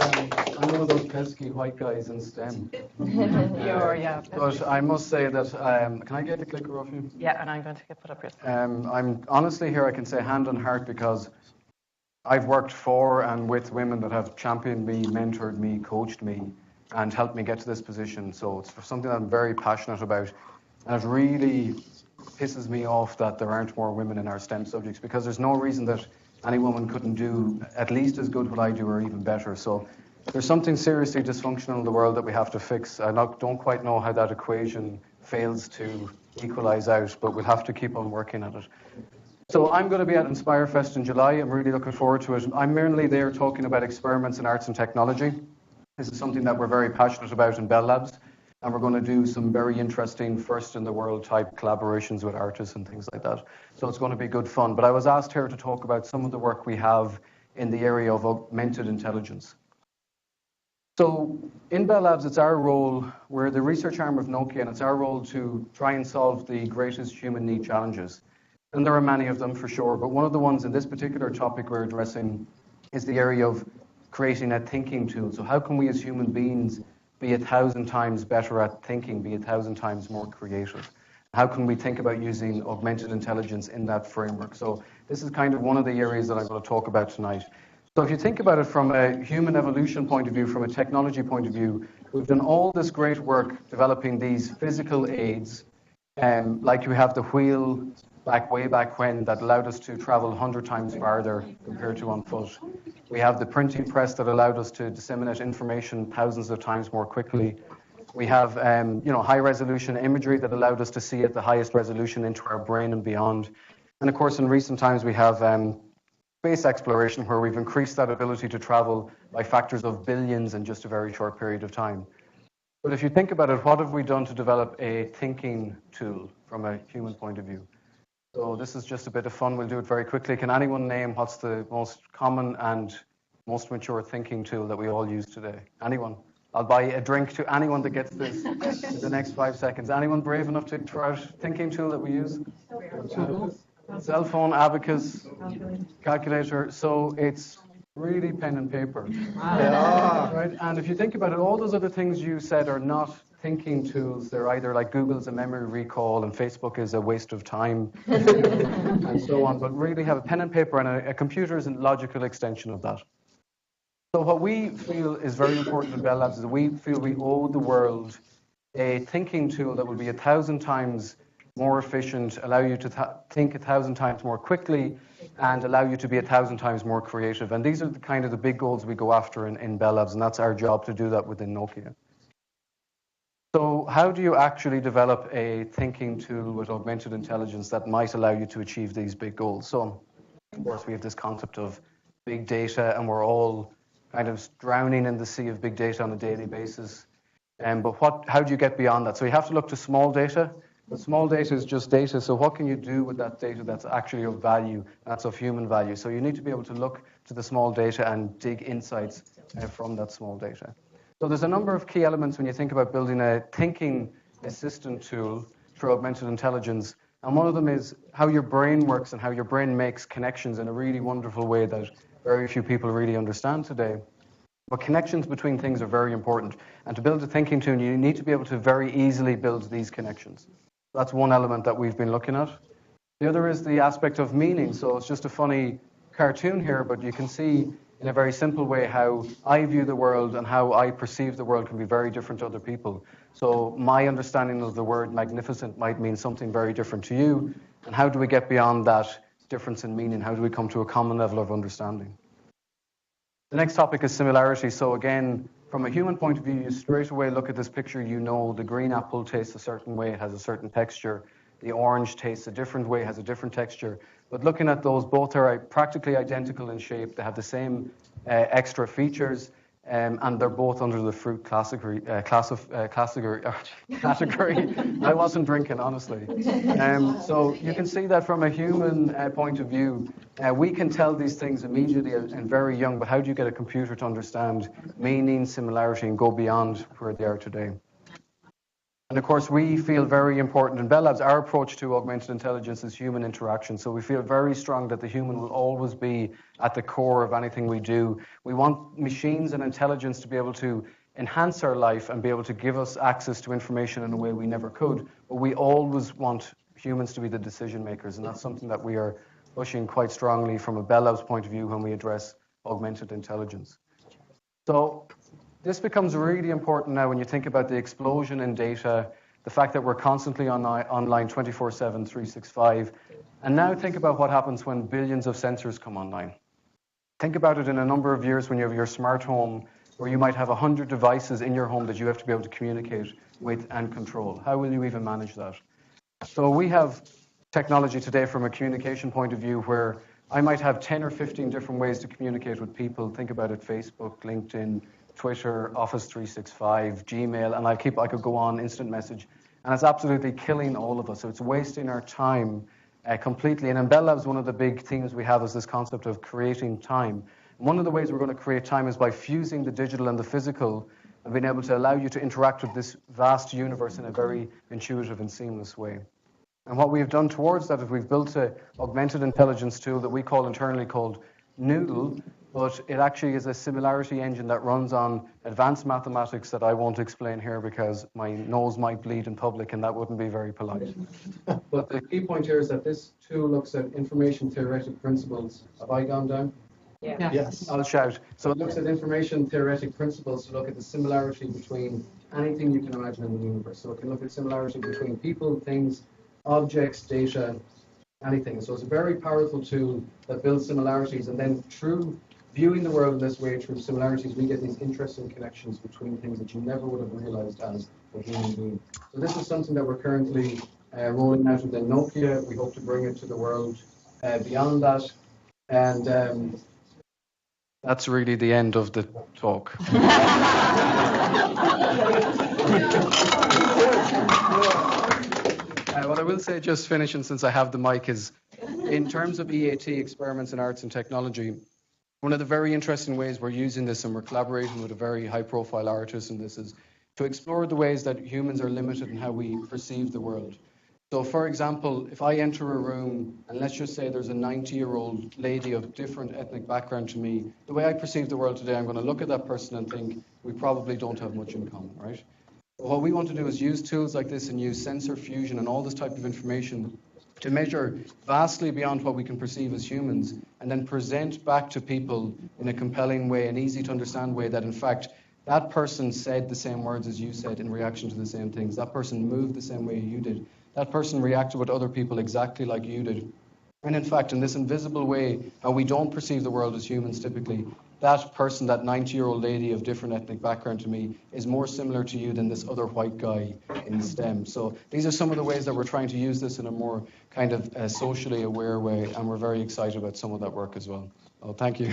I'm one of those pesky white guys in STEM. Yeah. But I must say that, can I get the clicker off you? Yeah, and I'm going to put up your I'm honestly here, I can say hand on heart, because I've worked for and with women that have championed me, mentored me, coached me, and helped me get to this position. So it's something that I'm very passionate about. And it really pisses me off that there aren't more women in our STEM subjects, because there's no reason that any woman couldn't do at least as good what I do or even better. So there's something seriously dysfunctional in the world that we have to fix. I don't quite know how that equation fails to equalize out, but we'll have to keep on working at it. So I'm going to be at Inspirefest in July. I'm really looking forward to it. I'm mainly there talking about experiments in arts and technology. This is something that we're very passionate about in Bell Labs. And we're going to do some very interesting first-in-the-world type collaborations with artists and things like that. So it's going to be good fun. But I was asked here to talk about some of the work we have in the area of augmented intelligence. So in Bell Labs, it's our role, we're the research arm of Nokia, and it's our role to try and solve the greatest human need challenges. And there are many of them for sure, but one of the ones in this particular topic we're addressing is the area of creating a thinking tool. So how can we as human beings be 1,000 times better at thinking, be 1,000 times more creative? How can we think about using augmented intelligence in that framework? So this is kind of one of the areas that I'm going to talk about tonight. So if you think about it from a human evolution point of view, from a technology point of view, we've done all this great work developing these physical aids, like we have the wheel way back when that allowed us to travel 100 times farther compared to on foot. We have the printing press that allowed us to disseminate information thousands of times more quickly. We have high-resolution imagery that allowed us to see at the highest resolution into our brain and beyond. And of course, in recent times, we have space exploration, where we've increased that ability to travel by factors of billions in just a very short period of time. But if you think about it, what have we done to develop a thinking tool from a human point of view? So this is just a bit of fun. We'll do it very quickly. Can anyone name what's the most common and most mature thinking tool that we all use today? Anyone? I'll buy a drink to anyone that gets this in the next 5 seconds. Anyone brave enough to throw out thinking tool that we use? Cell phone, abacus, calculator. So it's really pen and paper. Right? And if you think about it, all those other things you said are not thinking tools. They're either like Google's a memory recall and Facebook is a waste of time and so on. But really have a pen and paper, and a computer is a logical extension of that. So what we feel is very important in Bell Labs is that we feel we owe the world a thinking tool that will be 1,000 times more efficient, allow you to think 1,000 times more quickly, and allow you to be 1,000 times more creative. And these are the kind of the big goals we go after in Bell Labs, and that's our job to do that within Nokia. So how do you actually develop a thinking tool with augmented intelligence that might allow you to achieve these big goals? So, of course, we have this concept of big data, and we're all kind of drowning in the sea of big data on a daily basis. But how do you get beyond that? So you have to look to small data. But small data is just data, so what can you do with that data that's actually of value, that's of human value? So you need to be able to look to the small data and dig insights from that small data. So there's a number of key elements when you think about building a thinking assistant tool through augmented intelligence. And one of them is how your brain works and how your brain makes connections in a really wonderful way that very few people really understand today. But connections between things are very important. And to build a thinking tool, you need to be able to very easily build these connections. That's one element that we've been looking at. The other is the aspect of meaning. So it's just a funny cartoon here, but you can see in a very simple way how I view the world and how I perceive the world can be very different to other people. So my understanding of the word magnificent might mean something very different to you. And how do we get beyond that difference in meaning? How do we come to a common level of understanding? The next topic is similarity. So again, from a human point of view, you straight away look at this picture, you know the green apple tastes a certain way, it has a certain texture. The orange tastes a different way, has a different texture. But looking at those, both are practically identical in shape. They have the same extra features, and they're both under the fruit category. I wasn't drinking, honestly. So you can see that from a human point of view, we can tell these things immediately and very young, but how do you get a computer to understand meaning, similarity, and go beyond where they are today? And of course, we feel very important in Bell Labs, our approach to augmented intelligence is human interaction. So we feel very strong that the human will always be at the core of anything we do. We want machines and intelligence to be able to enhance our life and be able to give us access to information in a way we never could. But we always want humans to be the decision makers. And that's something that we are pushing quite strongly from a Bell Labs point of view when we address augmented intelligence. So this becomes really important now when you think about the explosion in data, the fact that we're constantly online 24/7, 365. And now think about what happens when billions of sensors come online. Think about it in a number of years when you have your smart home, where you might have 100 devices in your home that you have to be able to communicate with and control. How will you even manage that? So we have technology today from a communication point of view where I might have 10 or 15 different ways to communicate with people. Think about it, Facebook, LinkedIn, Twitter, Office 365, Gmail, and I could go on, instant message. And it's absolutely killing all of us. So it's wasting our time completely. And in Bell Labs, one of the big themes we have is this concept of creating time. And one of the ways we're going to create time is by fusing the digital and the physical and being able to allow you to interact with this vast universe in a very intuitive and seamless way. And what we've done towards that is we've built an augmented intelligence tool that we call internally called Noodle, but it actually is a similarity engine that runs on advanced mathematics that I won't explain here because my nose might bleed in public and that wouldn't be very polite. But the key point here is that this tool looks at information theoretic principles. Have I gone down? Yeah. Yes. I'll shout. So it looks at information theoretic principles to look at the similarity between anything you can imagine in the universe. So it can look at similarity between people, things, objects, data, anything. So it's a very powerful tool that builds similarities, and then through viewing the world in this way, through similarities, we get these interesting connections between things that you never would have realized as a human being. So this is something that we're currently rolling out within Nokia. We hope to bring it to the world beyond that. And that's really the end of the talk. What I will say, just finishing since I have the mic, is in terms of E.A.T, Experiments in Arts and Technology, one of the very interesting ways we're using this, and we're collaborating with a very high-profile artist in this, is to explore the ways that humans are limited in how we perceive the world. So, for example, if I enter a room, and let's just say there's a 90-year-old lady of different ethnic background to me, the way I perceive the world today, I'm going to look at that person and think, we probably don't have much in common, right? What we want to do is use tools like this and use sensor fusion and all this type of information to measure vastly beyond what we can perceive as humans, and then present back to people in a compelling way, an easy to understand way, that in fact that person said the same words as you said in reaction to the same things. That person moved the same way you did. That person reacted with other people exactly like you did. And in fact, in this invisible way, how we don't perceive the world as humans typically, that person, that 90-year-old lady of different ethnic background to me, is more similar to you than this other white guy in STEM. So these are some of the ways that we're trying to use this in a more kind of socially aware way, and we're very excited about some of that work as well. Well, thank you.